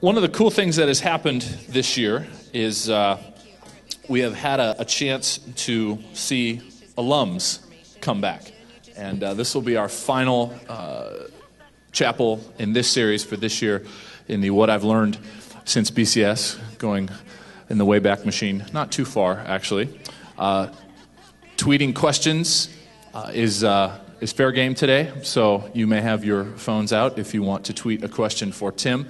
One of the cool things that has happened this year is we have had a chance to see alums come back. And this will be our final chapel in this series for this year in the What I've Learned Since BCS, going in the Wayback Machine, not too far, actually. Tweeting questions is fair game today, so you may have your phones out if you want to tweet a question for Tim.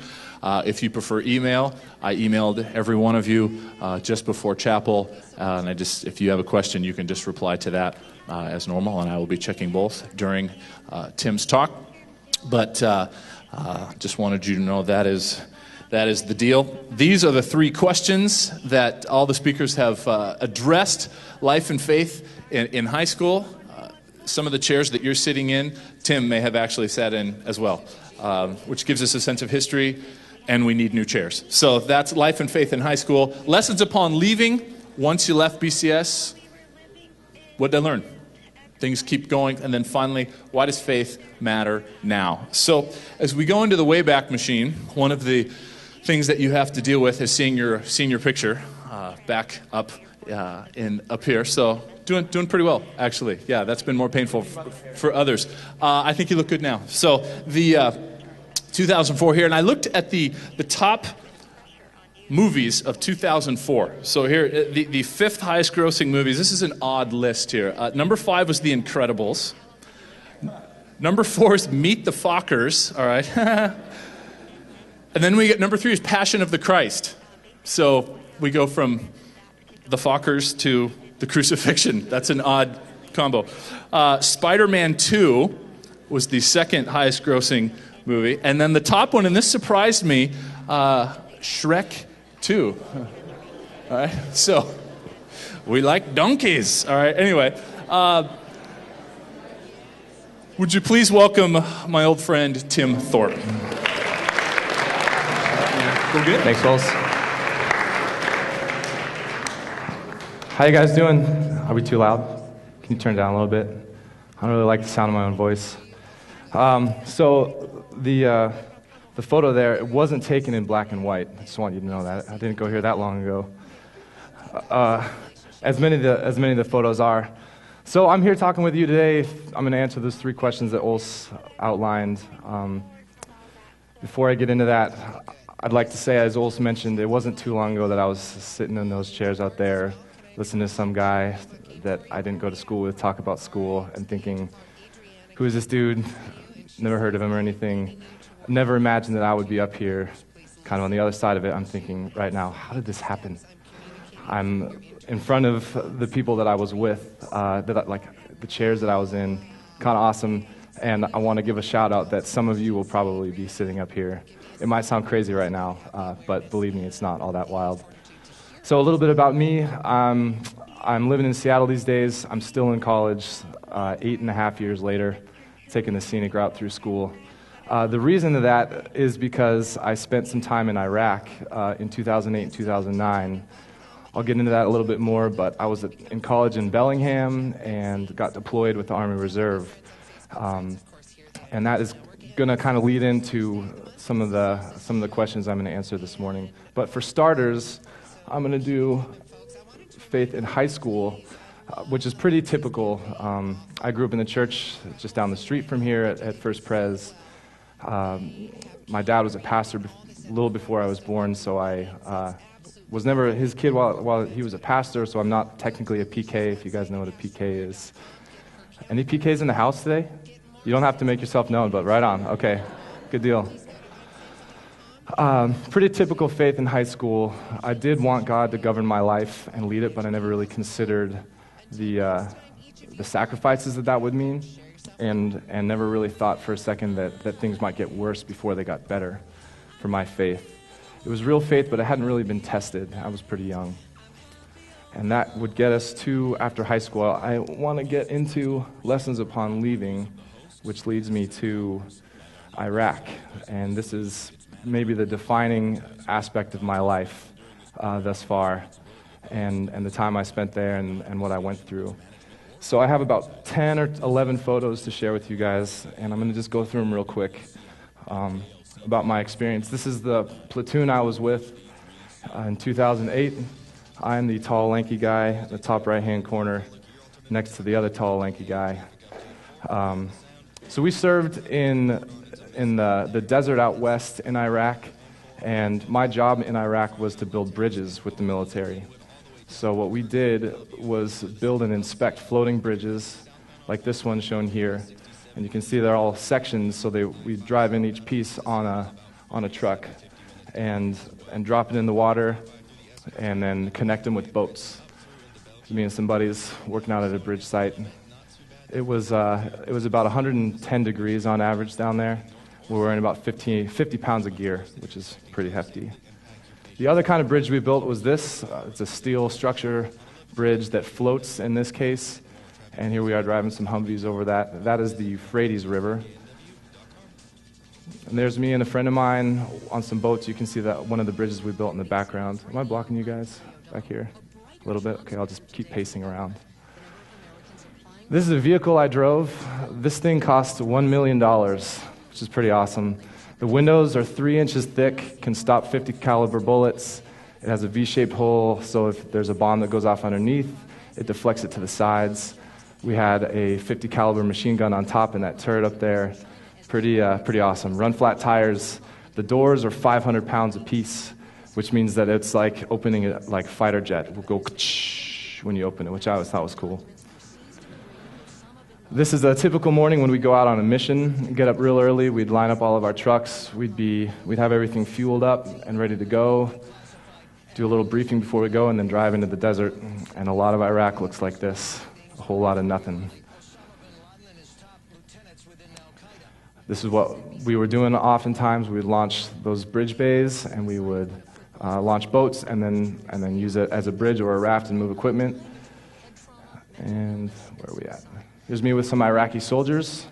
If you prefer email, I emailed every one of you just before chapel, and if you have a question, you can just reply to that as normal, and I will be checking both during Tim's talk. But just wanted you to know that is the deal. These are the three questions that all the speakers have addressed life and faith in high school. Some of the chairs that you're sitting in, Tim may have actually sat in as well, which gives us a sense of history, and we need new chairs. So that's life and faith in high school. Lessons upon leaving. Once you left BCS, what did I learn? Things keep going. And then finally, why does faith matter now? So as we go into the Wayback Machine, one of the things that you have to deal with is seeing your senior picture back up up here. So doing pretty well, actually. Yeah, that's been more painful for others. I think you look good now. So the 2004 here, and I looked at the top movies of 2004. So here, the fifth highest grossing movies. This is an odd list here. Number 5 was The Incredibles. Number 4 is Meet the Fockers. All right. And then we get number 3 is Passion of the Christ. So we go from the Fockers to the crucifixion. That's an odd combo. Spider-Man 2 was the second highest grossing movie. And then the top one, and this surprised me, Shrek 2. All right, so we like donkeys. All right, anyway. Would you please welcome my old friend, Tim Thorpe. Go good. Thanks, Wells. How you guys doing? Are we too loud? Can you turn it down a little bit? I don't really like the sound of my own voice. So the photo there, it wasn't taken in black and white. I just want you to know that. I didn't go here that long ago. As many of the photos are. So I'm here talking with you today. I'm going to answer those 3 questions that Ulse outlined. Before I get into that, I'd like to say, as Ulse mentioned, it wasn't too long ago that I was sitting in those chairs out there, listening to some guy that I didn't go to school with talk about school and thinking, who is this dude? Never heard of him or anything. Never imagined that I would be up here, kind of on the other side of it. I'm thinking right now, how did this happen? I'm in front of the people that I was with, like the chairs that I was in, kind of awesome. And I want to give a shout out that some of you will probably be sitting up here. It might sound crazy right now, but believe me, it's not all that wild. So a little bit about me. I'm living in Seattle these days. I'm still in college, 8.5 years later, taking the scenic route through school. The reason of that is because I spent some time in Iraq in 2008 and 2009. I'll get into that a little bit more, but I was in college in Bellingham and got deployed with the Army Reserve. And that is going to kind of lead into some of the questions I'm going to answer this morning. But for starters, I'm going to do faith in high school, which is pretty typical. I grew up in the church just down the street from here at First Pres. My dad was a pastor a little before I was born, so I was never his kid while he was a pastor, so I'm not technically a PK, if you guys know what a PK is. Any PKs in the house today? You don't have to make yourself known, but right on. Okay, good deal. Pretty typical faith in high school. I did want God to govern my life and lead it, but I never really considered the sacrifices that would mean, and never really thought for a second that things might get worse before they got better for my faith. It was real faith, but it hadn't really been tested. I was pretty young. And that would get us to, after high school, I want to get into lessons upon leaving, which leads me to Iraq. And this is maybe the defining aspect of my life thus far, and the time I spent there and what I went through. So I have about 10 or 11 photos to share with you guys, and I'm going to just go through them real quick. about my experience. This is the platoon I was with in 2008. I'm the tall, lanky guy in the top right-hand corner next to the other tall, lanky guy. So we served in the desert out west in Iraq, and my job in Iraq was to build bridges with the military. So what we did was build and inspect floating bridges, like this one shown here. And you can see they're all sections, so we drive in each piece on a truck and drop it in the water and then connect them with boats. Me and some buddies working out at a bridge site. It was about 110 degrees on average down there. We were in about 50 pounds of gear, which is pretty hefty. The other kind of bridge we built was this. It's a steel structure bridge that floats in this case. And here we are driving some Humvees over that. That is the Euphrates River. And there's me and a friend of mine on some boats. You can see that one of the bridges we built in the background. Am I blocking you guys back here a little bit? Okay, I'll just keep pacing around. This is a vehicle I drove. This thing cost $1 million, which is pretty awesome. The windows are 3 inches thick, can stop 50 caliber bullets. It has a V-shaped hole, so if there's a bomb that goes off underneath, it deflects it to the sides. We had a 50 caliber machine gun on top in that turret up there. Pretty awesome. Run flat tires. The doors are 500 pounds apiece, which means that it's like opening it like fighter jet. It will go when you open it, which I always thought was cool. This is a typical morning when we go out on a mission. Get up real early. We'd line up all of our trucks. We'd have everything fueled up and ready to go. Do a little briefing before we go, and then drive into the desert. And a lot of Iraq looks like this. A whole lot of nothing. This is what we were doing oftentimes. We'd launch those bridge bays, and we would launch boats, and then use it as a bridge or a raft and move equipment. And where are we at? Here's me with some Iraqi soldiers.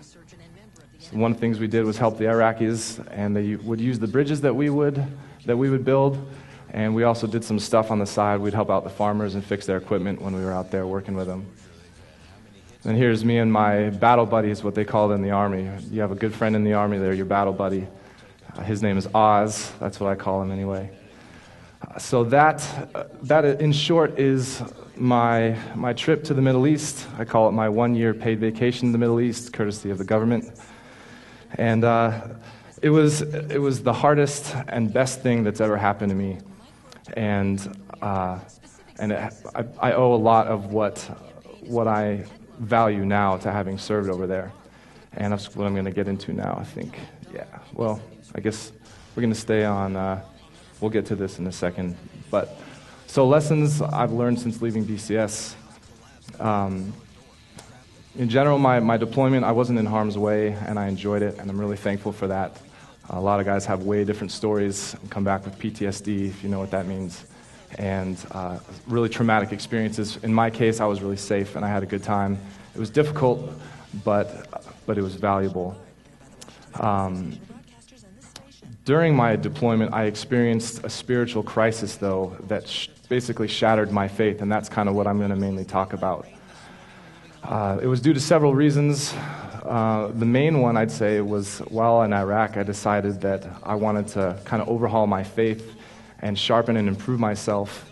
So one of the things we did was help the Iraqis, and they would use the bridges that we would build, and we also did some stuff on the side. We'd help out the farmers and fix their equipment when we were out there working with them. And here's me and my battle buddy, is what they call it in the Army. You have a good friend in the Army, they're your battle buddy. His name is Oz. That's what I call him anyway. So that in short is my trip to the Middle East. I call it my 1-year paid vacation to the Middle East, courtesy of the government. And it was the hardest and best thing that's ever happened to me. And I owe a lot of what I value now to having served over there. And that's what I'm going to get into now, I think. Yeah, well, I guess we're going to stay on, we'll get to this in a second. But so lessons I've learned since leaving BCS. In general, my deployment, I wasn't in harm's way, and I enjoyed it, and I'm really thankful for that. A lot of guys have way different stories and come back with PTSD, if you know what that means, and really traumatic experiences. In my case, I was really safe, and I had a good time. It was difficult, but it was valuable. During my deployment, I experienced a spiritual crisis, though, that basically shattered my faith, and that's kind of what I'm going to mainly talk about. It was due to several reasons. The main one, I'd say, was while in Iraq, I decided that I wanted to kind of overhaul my faith and sharpen and improve myself,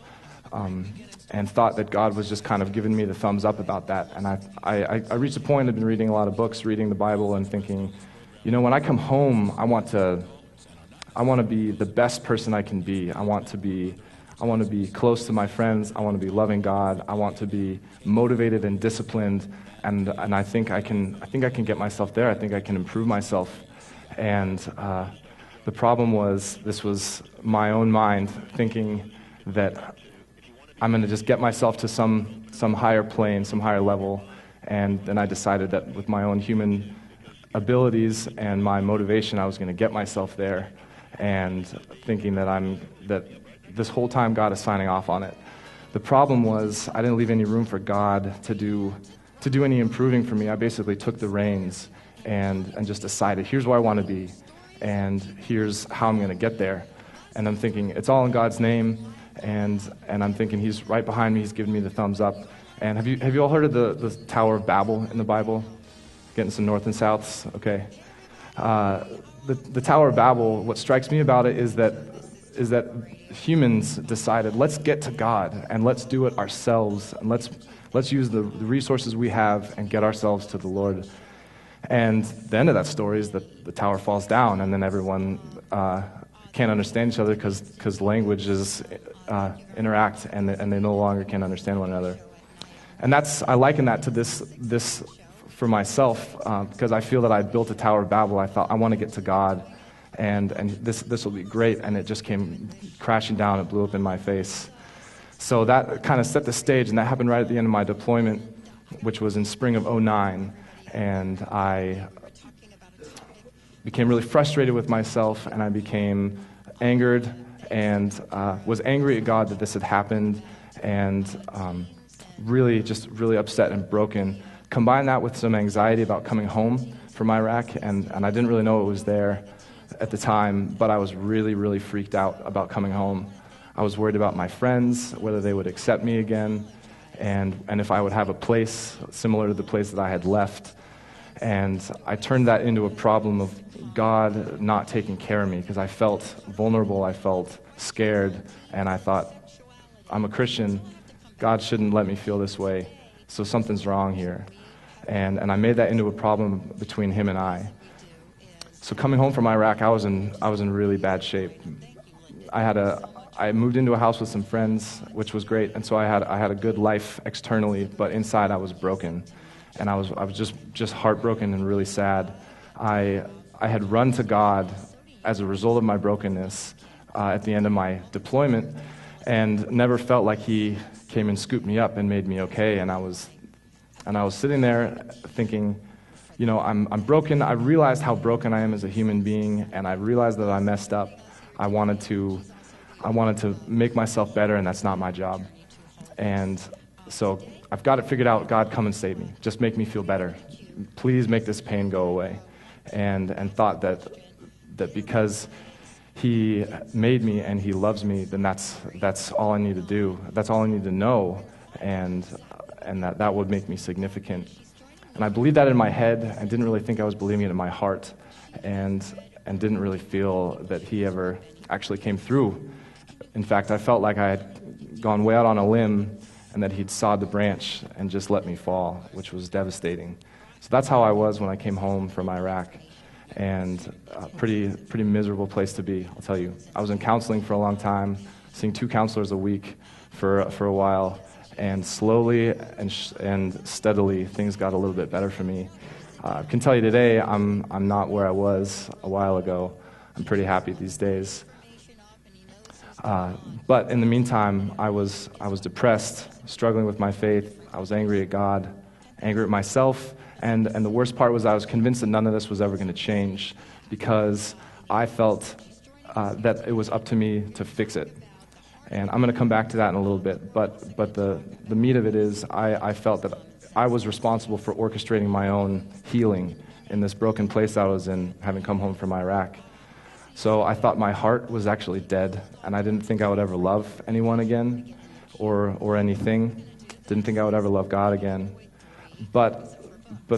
and thought that God was just kind of giving me the thumbs up about that. And I reached a point, I've been reading a lot of books, reading the Bible, and thinking, you know, when I come home, I want to be the best person I can be. I want to be close to my friends. I want to be loving God. I want to be motivated and disciplined. And I think I can get myself there. I think I can improve myself. And the problem was, this was my own mind thinking that I'm going to just get myself to some higher plane, some higher level. And then I decided that with my own human abilities and my motivation, I was going to get myself there. And thinking that this whole time God is signing off on it. The problem was I didn't leave any room for God to do any improving for me. I basically took the reins and just decided, here's where I want to be, and here's how I'm going to get there. And I'm thinking, it's all in God's name, and I'm thinking He's right behind me. He's giving me the thumbs up. And have you all heard of the Tower of Babel in the Bible? Getting some north and souths? Okay. the Tower of Babel, what strikes me about it is that humans decided, let's get to God and let's do it ourselves, and let's use the resources we have and get ourselves to the Lord. And the end of that story is that the tower falls down, and then everyone can't understand each other because languages interact, and they no longer can understand one another. And I liken that to this for myself, because I feel that I built a Tower of Babel. I thought, I want to get to God, and this will be great, and it just came crashing down. It blew up in my face. So that kind of set the stage, and that happened right at the end of my deployment, which was in spring of '09, and I became really frustrated with myself, and I became angered, and was angry at God that this had happened, and really upset and broken. Combine that with some anxiety about coming home from Iraq, and I didn't really know it was there at the time, but I was really, really freaked out about coming home. I was worried about my friends, whether they would accept me again, and if I would have a place similar to the place that I had left. And I turned that into a problem of God not taking care of me, because I felt vulnerable, I felt scared, and I thought, I'm a Christian, God shouldn't let me feel this way, so something's wrong here. And I made that into a problem between him and I. So coming home from Iraq, I was in really bad shape. I moved into a house with some friends, which was great, and so I had a good life externally, but inside I was broken, and I was just heartbroken and really sad. I had run to God as a result of my brokenness at the end of my deployment, and never felt like He came and scooped me up and made me okay. And I was sitting there thinking, you know, I'm broken. I realized how broken I am as a human being, and I realized that I messed up. I wanted to make myself better, and that's not my job. And so I've got it figured out. God, come and save me. Just make me feel better. Please make this pain go away. And thought that because He made me and He loves me, then that's all I need to do. That's all I need to know, and that would make me significant. And I believed that in my head. I didn't really think I was believing it in my heart, and didn't really feel that He ever actually came through. In fact, I felt like I had gone way out on a limb, and that He'd sawed the branch and just let me fall, which was devastating. So that's how I was when I came home from Iraq, and a pretty miserable place to be, I'll tell you. I was in counseling for a long time, seeing 2 counselors a week for a while, and slowly and steadily things got a little bit better for me. I can tell you today, I'm not where I was a while ago. I'm pretty happy these days. But in the meantime, I was depressed, struggling with my faith. I was angry at God, angry at myself, and the worst part was I was convinced that none of this was ever going to change, because I felt that it was up to me to fix it. And I'm going to come back to that in a little bit, but the meat of it is I felt that I was responsible for orchestrating my own healing in this broken place I was in, having come home from Iraq. So I thought my heart was actually dead, and I didn't think I would ever love anyone again or anything. Didn't think I would ever love God again. But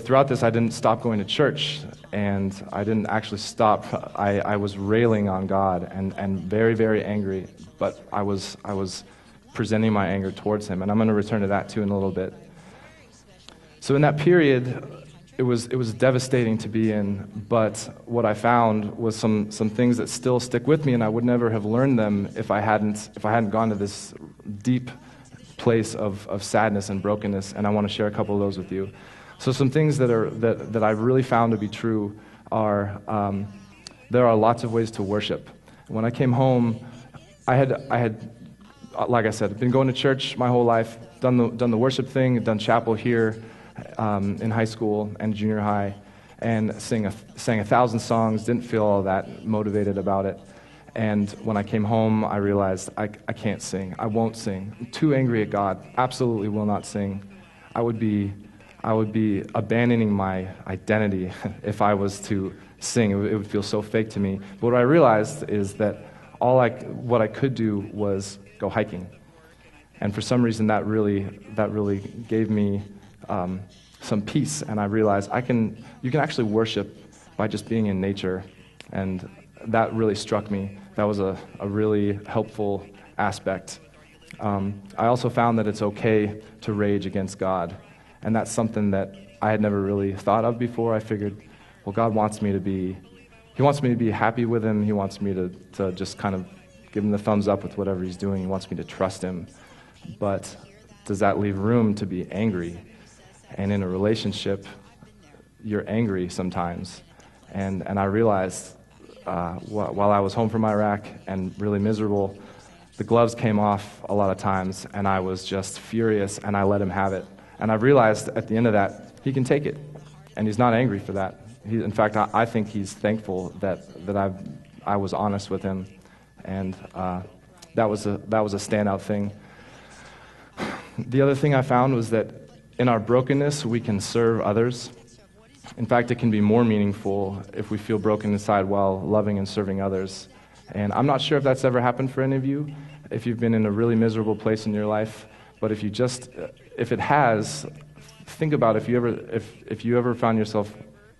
throughout this, I didn't stop going to church, and I didn't actually stop. I was railing on God and very, very angry, but I was presenting my anger towards Him, and I'm going to return to that too in a little bit. So in that period, it was devastating to be in, but what I found was some things that still stick with me, and I would never have learned them if I hadn't gone to this deep place of sadness and brokenness, and I want to share a couple of those with you. So some things that I've really found to be true are there are lots of ways to worship. When I came home, I had like I said, been going to church my whole life, done the worship thing, done chapel here in high school and junior high, and sang 1,000 songs. Didn't feel all that motivated about it. And when I came home, I realized I can't sing. I won't sing. I'm too angry at God. Absolutely will not sing. I would be abandoning my identity if I was to sing. It would feel so fake to me. But what I realized is that what I could do was go hiking. And for some reason, that really gave me some peace. And I realized you can actually worship by just being in nature And that really struck me. That was a really helpful aspect. I also found that it's okay to rage against God. And that's something that I had never really thought of before. I figured, well, God wants me to be, He wants me to be happy with Him. He wants me to just kind of give Him the thumbs up with whatever He's doing. He wants me to trust Him. But does that leave room to be angry? And in a relationship, you're angry sometimes. And I realized while I was home from Iraq and really miserable, the gloves came off a lot of times, and I was just furious, and I let Him have it. And I realized at the end of that, He can take it, and He's not angry for that. In fact, I think He's thankful that I was honest with Him, and that was a standout thing. The other thing I found was that in our brokenness, we can serve others. In fact, it can be more meaningful if we feel broken inside while loving and serving others. And I'm not sure if that's ever happened for any of you, if you've been in a really miserable place in your life. But if it has, think about if you ever found yourself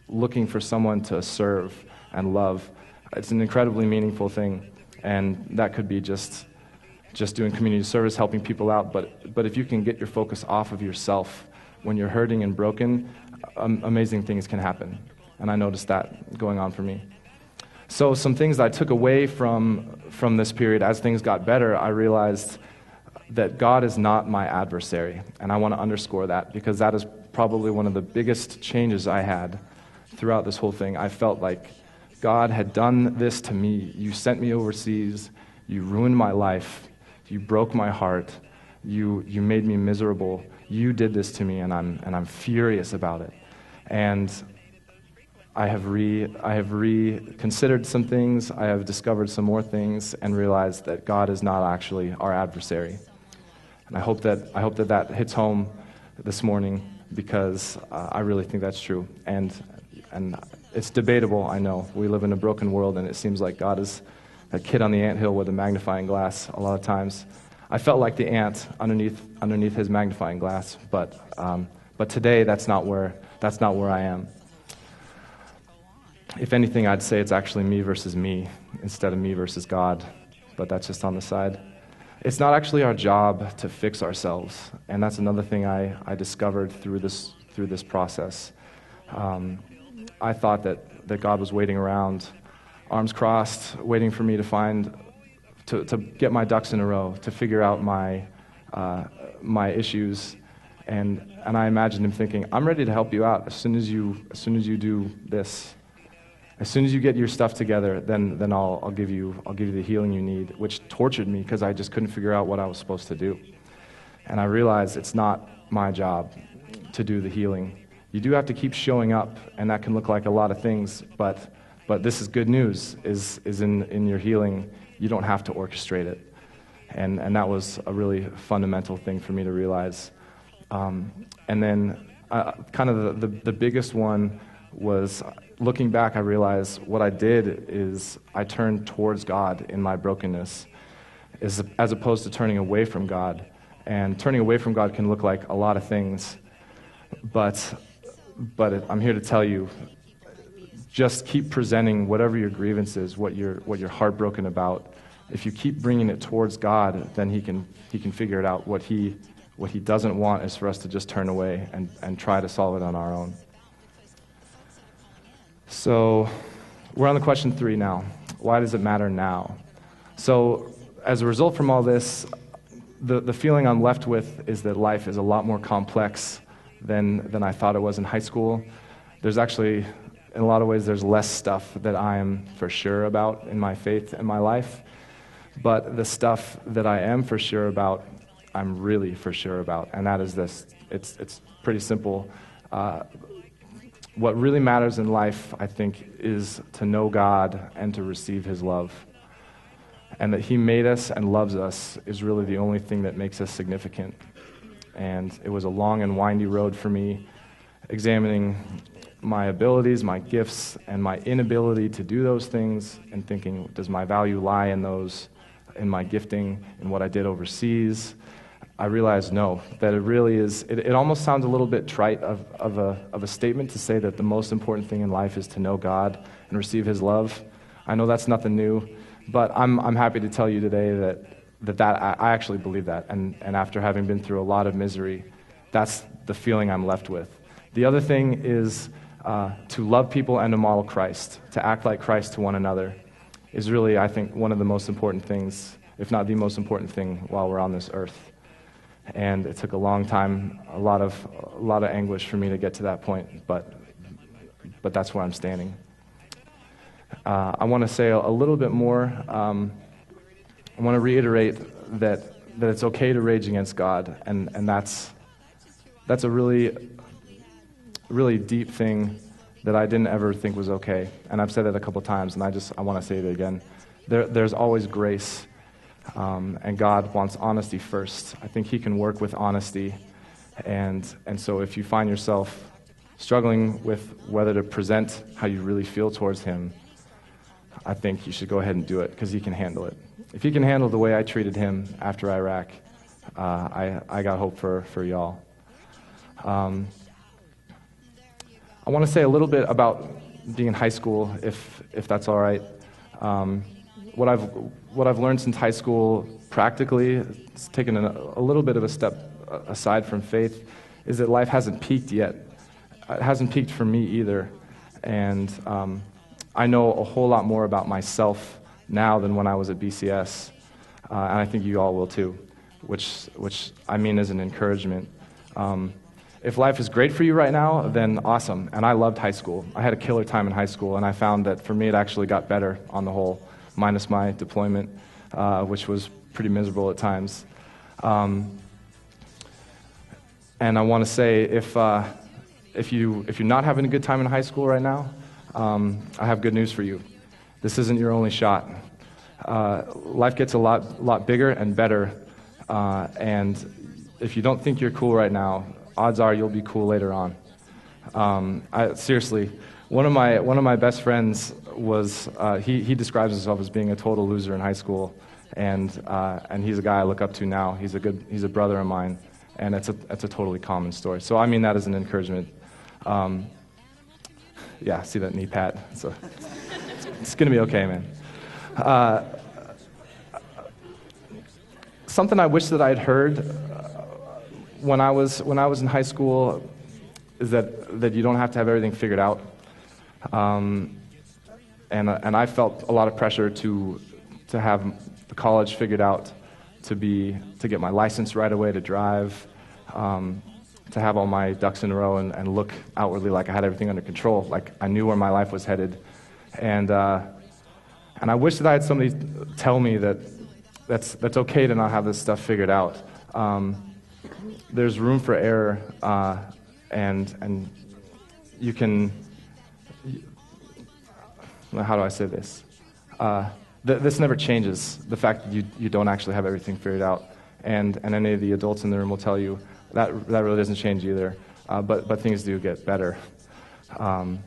looking for someone to serve and love. It's an incredibly meaningful thing, and that could be just doing community service, helping people out. But if you can get your focus off of yourself when you're hurting and broken, amazing things can happen. And I noticed that going on for me. So some things that I took away from this period, as things got better, I realized that God is not my adversary. And I want to underscore that, because that is probably one of the biggest changes I had throughout this whole thing. I felt like God had done this to me. You sent me overseas. You ruined my life. You broke my heart. You made me miserable. You did this to me, and I'm furious about it. And I have reconsidered some things. I have discovered some more things, and realized that God is not actually our adversary. And I hope that hits home this morning, because I really think that's true. And it's debatable, I know. We live in a broken world, and it seems like God is that kid on the anthill with a magnifying glass a lot of times. I felt like the ant underneath his magnifying glass, but today that's not where I am. If anything, I'd say it's actually me versus me instead of me versus God, but that's just on the side. It's not actually our job to fix ourselves, and that's another thing I discovered through this process. I thought that God was waiting around, arms crossed, waiting for me to get my ducks in a row, to figure out my issues, and I imagined Him thinking, I'm ready to help you out as soon as you do this. As soon as you get your stuff together, then I'll give you the healing you need, which tortured me because I just couldn't figure out what I was supposed to do. And I realized it's not my job to do the healing. You do have to keep showing up, and that can look like a lot of things, but this is good news, is in your healing, you don't have to orchestrate it. And that was a really fundamental thing for me to realize. And then kind of the biggest one was, looking back, I realized what I did is I turned towards God in my brokenness, as opposed to turning away from God. And turning away from God can look like a lot of things, but I'm here to tell you, just keep presenting whatever your grievance is, what you're heartbroken about. If you keep bringing it towards God, then He can figure it out. What He doesn't want is for us to just turn away and try to solve it on our own. So we're on the question 3 now. Why does it matter now? So as a result from all this, the feeling I'm left with is that life is a lot more complex than I thought it was in high school. There's actually, in a lot of ways, there's less stuff that I am for sure about in my faith and my life. But the stuff that I am for sure about, I'm really for sure about, and that is this. It's pretty simple. What really matters in life, I think, is to know God and to receive His love. And that He made us and loves us is really the only thing that makes us significant. And it was a long and windy road for me, examining my abilities, my gifts, and my inability to do those things, and thinking, does my value lie in those, in my gifting, in what I did overseas? I realized no, that it really is, it almost sounds a little bit trite of a statement to say that the most important thing in life is to know God and receive His love, I know that's nothing new, but I'm happy to tell you today that I actually believe that. And after having been through a lot of misery, that's the feeling I'm left with. The other thing is to love people and to model Christ, to act like Christ to one another, is really, I think, one of the most important things, if not the most important thing, while we're on this earth. And it took a long time, a lot of anguish for me to get to that point, but that's where I'm standing. I want to say a little bit more. I want to reiterate that it's okay to rage against God, and that's a really deep thing that I didn't ever think was okay. And I've said that a couple times, and I want to say it again. There's always grace, and God wants honesty first. I think He can work with honesty, and so if you find yourself struggling with whether to present how you really feel towards Him, I think you should go ahead and do it, because He can handle it. If He can handle the way I treated Him after Iraq, I got hope for y'all. I want to say a little bit about being in high school, if that's all right. What I've learned since high school, practically, it's taken a little bit of a step aside from faith, is that life hasn't peaked yet. It hasn't peaked for me either, and I know a whole lot more about myself now than when I was at BCS, and I think you all will too, which I mean as an encouragement. If life is great for you right now, then awesome. And I loved high school. I had a killer time in high school, and I found that for me it actually got better on the whole, minus my deployment, which was pretty miserable at times. And I want to say, if you're not having a good time in high school right now, I have good news for you. This isn't your only shot. Life gets a lot bigger and better, and if you don't think you're cool right now, odds are you'll be cool later on. Seriously, one of my best friends was he describes himself as being a total loser in high school, and he's a guy I look up to now. He's a brother of mine, and it's a totally common story. So I mean that as an encouragement. Yeah, see that knee pat? So it's gonna be okay, man. Something I wish that I'd heard when I was in high school is that you don't have to have everything figured out. And I felt a lot of pressure to have the college figured out, to get my license right away to drive, to have all my ducks in a row and look outwardly like I had everything under control, like I knew where my life was headed. And I wish that I had somebody tell me that that's okay to not have this stuff figured out. There's room for error, and you can. How do I say this? This never changes. The fact that you don't actually have everything figured out, and any of the adults in the room will tell you that really doesn't change either. But things do get better. I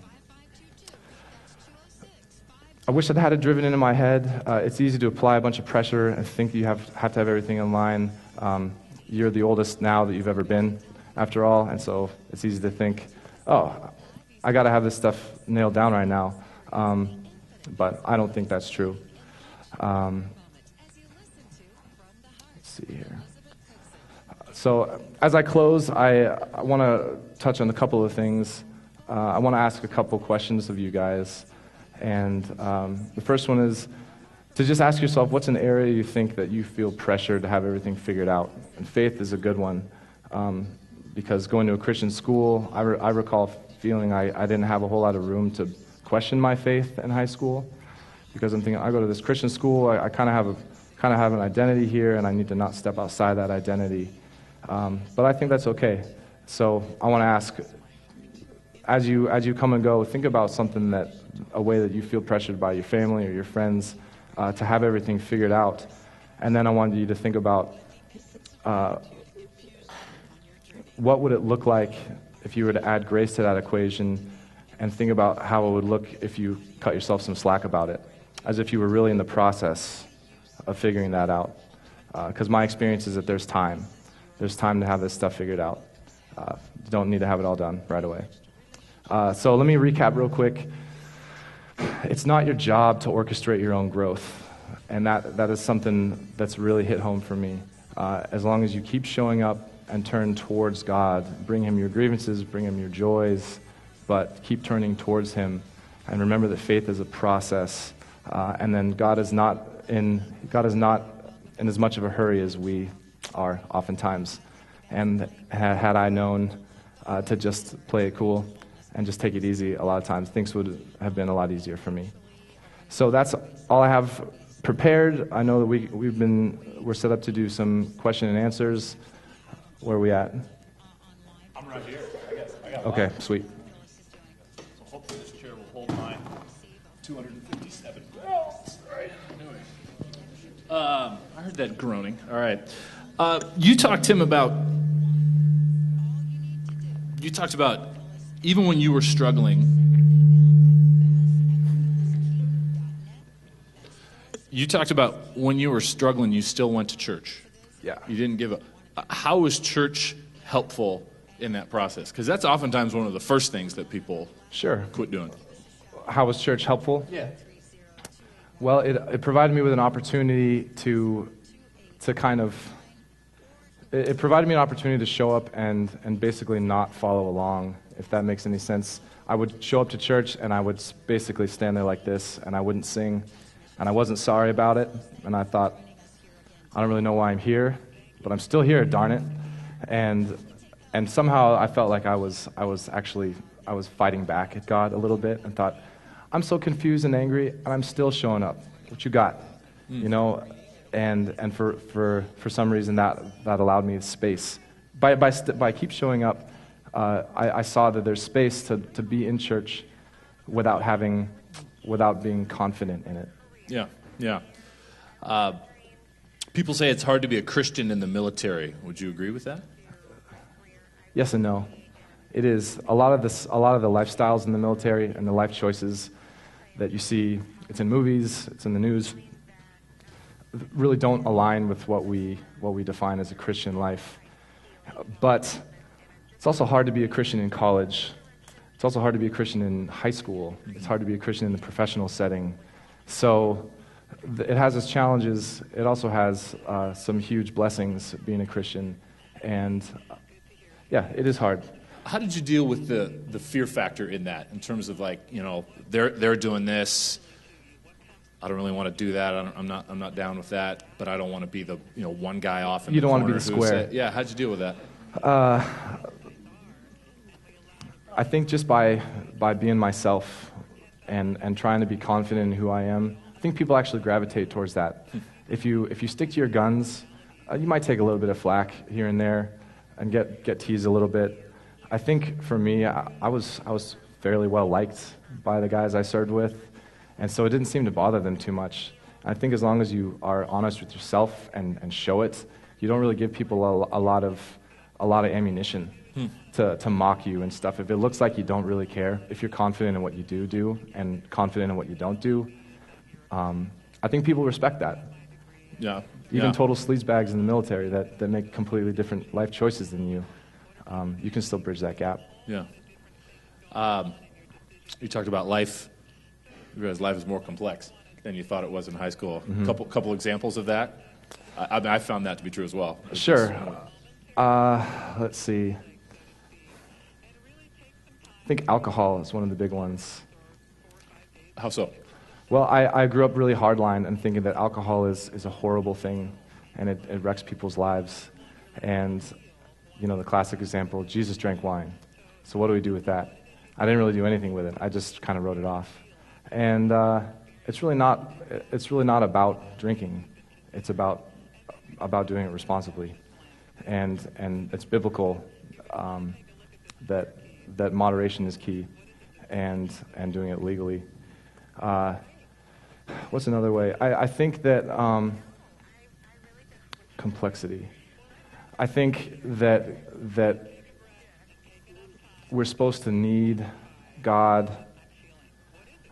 wish I'd had it driven into my head. It's easy to apply a bunch of pressure and think you have to have everything in line. You're the oldest now that you've ever been, after all, and so it's easy to think, oh, I got to have this stuff nailed down right now. But I don't think that's true. Let's see here. So as I close, I want to touch on a couple of things. I want to ask a couple questions of you guys. And the first one is to just ask yourself, what's an area you think that you feel pressure to have everything figured out? And faith is a good one, because going to a Christian school, I recall feeling I didn't have a whole lot of room to question my faith in high school, because I'm thinking, I go to this Christian school, I kind of have an identity here, and I need to not step outside that identity. But I think that's okay. So I want to ask, as you come and go, think about something a way that you feel pressured by your family or your friends to have everything figured out. And then I wanted you to think about what would it look like if you were to add grace to that equation, and think about how it would look if you cut yourself some slack about it, as if you were really in the process of figuring that out. Because my experience is that there's time. There's time to have this stuff figured out. You don't need to have it all done right away. So let me recap real quick. it's not your job to orchestrate your own growth. And that is something that's really hit home for me. As long as you keep showing up and turn towards God, bring him your grievances, bring him your joys, but keep turning towards him. And remember that faith is a process. And then God is not in as much of a hurry as we are oftentimes. And had I known to just play it cool and just take it easy, a lot of times things would have been a lot easier for me. So that's all I have prepared. I know that we're set up to do some question and answers. Where are we at? I'm right here. I got okay, sweet. So hopefully this chair will hold my 257 pounds. All right. Anyway, I heard that groaning. All right. You talked, Tim, about even when you were struggling. You talked about when you were struggling, you still went to church. Yeah. You didn't give up. How was church helpful in that process? Because that's oftentimes one of the first things that people quit doing. How was church helpful? Yeah. Well, it provided me with an opportunity to kind of, it provided me an opportunity to show up and basically not follow along, if that makes any sense. I would show up to church and I would basically stand there like this and I wouldn't sing and I wasn't sorry about it. And I thought, I don't really know why I'm here, but I'm still here, darn it. And somehow I felt like I was fighting back at God a little bit and thought, I'm so confused and angry, and I'm still showing up. What you got? You know, and for some reason that allowed me space. By keep showing up, I saw that there's space to be in church without being confident in it. Yeah. People say it's hard to be a Christian in the military. Would you agree with that? Yes and no. It is. A lot of the lifestyles in the military and the life choices that you see, it's in movies, it's in the news, really don't align with what we define as a Christian life. But it's also hard to be a Christian in college. It's also hard to be a Christian in high school. It's hard to be a Christian in the professional setting. So it has its challenges. It also has some huge blessings, being a Christian. And yeah, it is hard. How did you deal with the fear factor in that, in terms of, like, you know, they're doing this, I don't really want to do that, I'm not down with that, but I don't want to be the, you know, one guy off in the corner. You don't want to be the square. Yeah, how'd you deal with that? I think just by being myself and trying to be confident in who I am, I think people actually gravitate towards that. If you stick to your guns, you might take a little bit of flack here and there and get teased a little bit. I think for me, I was fairly well liked by the guys I served with, and so it didn't seem to bother them too much. I think as long as you are honest with yourself and show it, you don't really give people a lot of ammunition to mock you and stuff. If it looks like you don't really care, if you're confident in what you do and confident in what you don't do, I think people respect that. Yeah. Even total sleazebags in the military that make completely different life choices than you. You can still bridge that gap. Yeah. You talked about life. You realize life is more complex than you thought it was in high school. Mm-hmm. Couple examples of that. I found that to be true as well. Sure. Let's see. I think alcohol is one of the big ones. How so? Well, I grew up really hardline and thinking that alcohol is a horrible thing, and it wrecks people's lives. And you know, the classic example, Jesus drank wine. So what do we do with that? I didn't really do anything with it. I just kind of wrote it off. And it's really not about drinking. It's about doing it responsibly. And it's biblical that moderation is key, and doing it legally. What's another way? I think that complexity. I think that we're supposed to need God.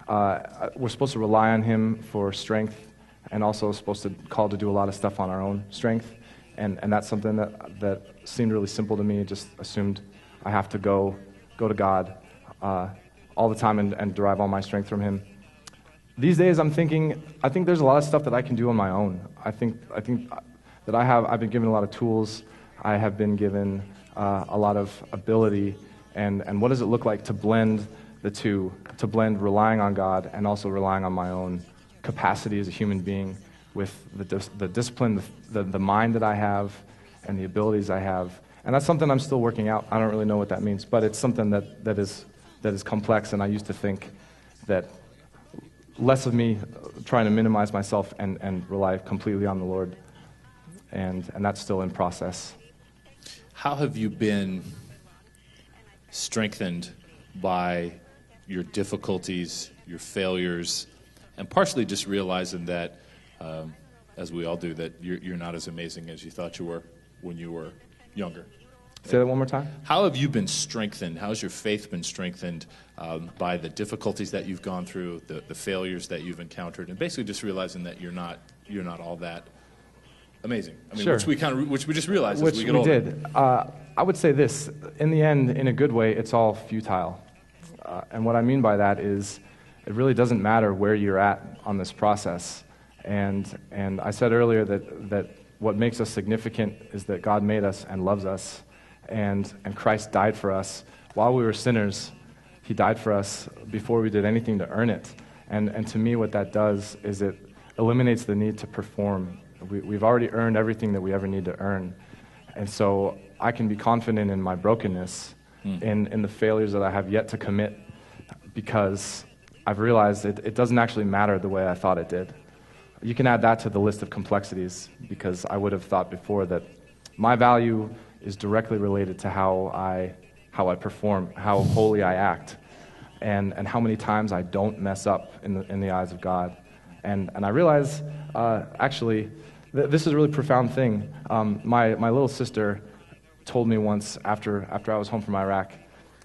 We're supposed to rely on Him for strength, and also called to do a lot of stuff on our own strength. And that's something that seemed really simple to me. I just assumed I have to go to God all the time and derive all my strength from Him. these days I think there's a lot of stuff that I can do on my own. I think that I've been given a lot of tools. I have been given a lot of ability, and what does it look like to blend the two, to blend relying on God and also relying on my own capacity as a human being with the discipline, the mind that I have, and the abilities I have. And that's something I'm still working out. I don't really know what that means, but it's something that is complex, and I used to think that less of me trying to minimize myself and rely completely on the Lord, and that's still in process. How have you been strengthened by your difficulties, your failures, and partially just realizing that, as we all do, that you're not as amazing as you thought you were when you were younger? Say that one more time. How have you been strengthened? How has your faith been strengthened by the difficulties that you've gone through, the failures that you've encountered, and basically just realizing that you're not all that amazing? I mean, sure. which we just realized as we get older. Which we did. I would say this: in the end, in a good way, it's all futile. And what I mean by that is, it really doesn't matter where you're at on this process. And I said earlier that what makes us significant is that God made us and loves us, and Christ died for us while we were sinners. He died for us before we did anything to earn it. And to me, what that does is it eliminates the need to perform. We've already earned everything that we ever need to earn. And so I can be confident in my brokenness, in the failures that I have yet to commit, because I've realized it doesn't actually matter the way I thought it did. You can add that to the list of complexities, because I would have thought before that my value is directly related to how I perform, how holy I act, and how many times I don't mess up in the eyes of God. And I realize, actually, this is a really profound thing. My little sister told me once after I was home from Iraq,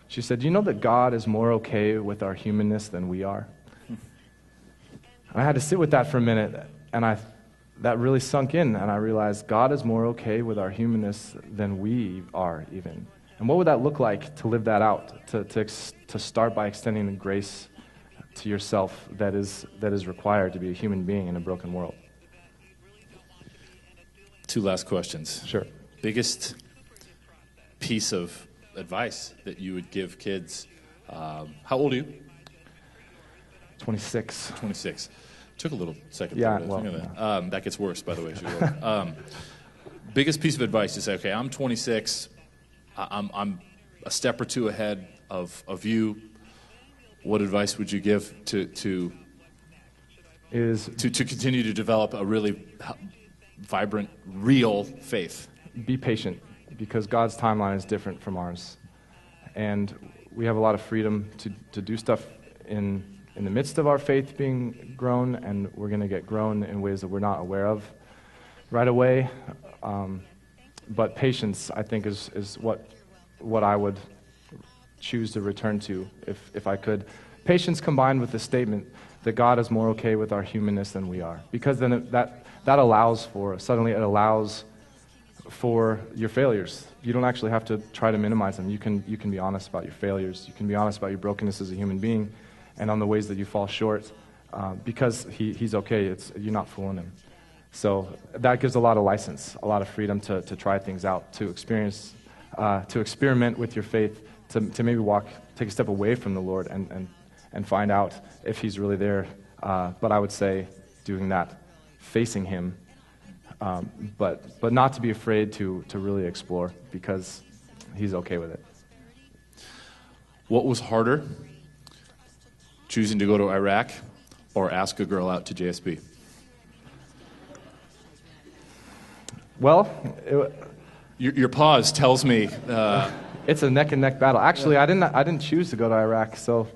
she said, "Do you know that God is more okay with our humanness than we are?" And I had to sit with that for a minute, and that really sunk in, and I realized God is more okay with our humanness than we are even. And what would that look like to live that out, to start by extending the grace to yourself that is required to be a human being in a broken world? 2 last questions. Sure. Biggest piece of advice that you would give kids? How old are you? 26. 26. Took a little second. Yeah, to well, think of that. That gets worse, by the way. As you go. Biggest piece of advice is, okay, I'm 26. I'm a step or two ahead of you. What advice would you give to continue to develop a really vibrant, real faith? Be patient, because God's timeline is different from ours. And we have a lot of freedom to do stuff in the midst of our faith being grown, and we're going to get grown in ways that we're not aware of right away. But patience, I think, is what I would choose to return to if I could. Patience combined with the statement that God is more okay with our humanness than we are. Because then that allows suddenly it allows for your failures. You don't actually have to try to minimize them. You can be honest about your failures. You can be honest about your brokenness as a human being and on the ways that you fall short, because he's okay. You're not fooling him. So that gives a lot of license, a lot of freedom to try things out, to experiment with your faith, to maybe take a step away from the Lord and find out if he's really there. But I would say doing that, facing him, but not to be afraid to really explore, because he's okay with it. What was harder, choosing to go to Iraq or ask a girl out to JSB? Well, your pause tells me it's a neck and neck battle. Actually, I didn't choose to go to Iraq. So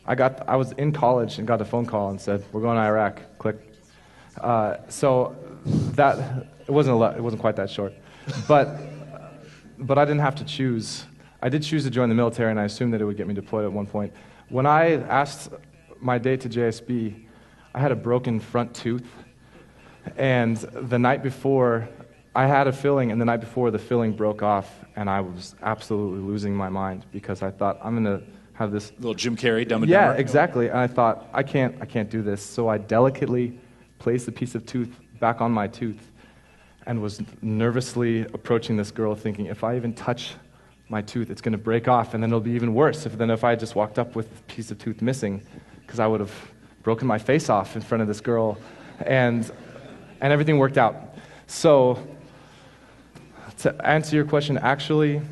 I was in college and got a phone call and said, "We're going to Iraq." Click. So that it wasn't quite that short, but I didn't have to choose. I did choose to join the military, and I assumed that it would get me deployed at one point. When I asked my date to JSB, I had a broken front tooth, and the night before, I had a filling, and the night before the filling broke off, and I was absolutely losing my mind, because I thought, I'm going to have this Little Jim Carrey, Dumb and yeah, Dumber. exactly. And I thought, I can't do this. So I delicately placed the piece of tooth back on my tooth and was nervously approaching this girl thinking, if I even touch my tooth, it's going to break off, and then it'll be even worse than if I just walked up with a piece of tooth missing, because I would have broken my face off in front of this girl. And everything worked out. So to answer your question, actually,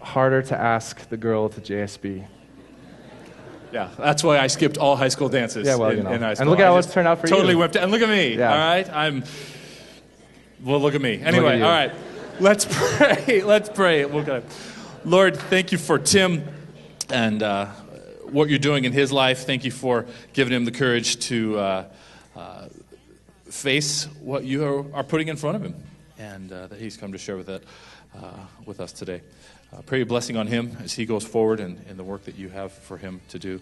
harder to ask the girl to JSB. Yeah, that's why I skipped all high school dances. Yeah, well, in high school. And look at how it's turned out for totally you. Whipped it. And look at me. Yeah. All right, well, look at me. Anyway, you. all right, let's pray. Let's pray. Okay. Lord, thank you for Tim and what you're doing in his life. Thank you for giving him the courage to face what you are putting in front of him, and that he's come to share with us today. Pray your blessing on him as he goes forward in the work that you have for him to do,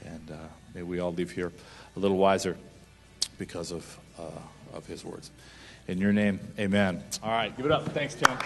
and may we all leave here a little wiser because of his words. In your name, amen. All right, give it up. Thanks, Tim.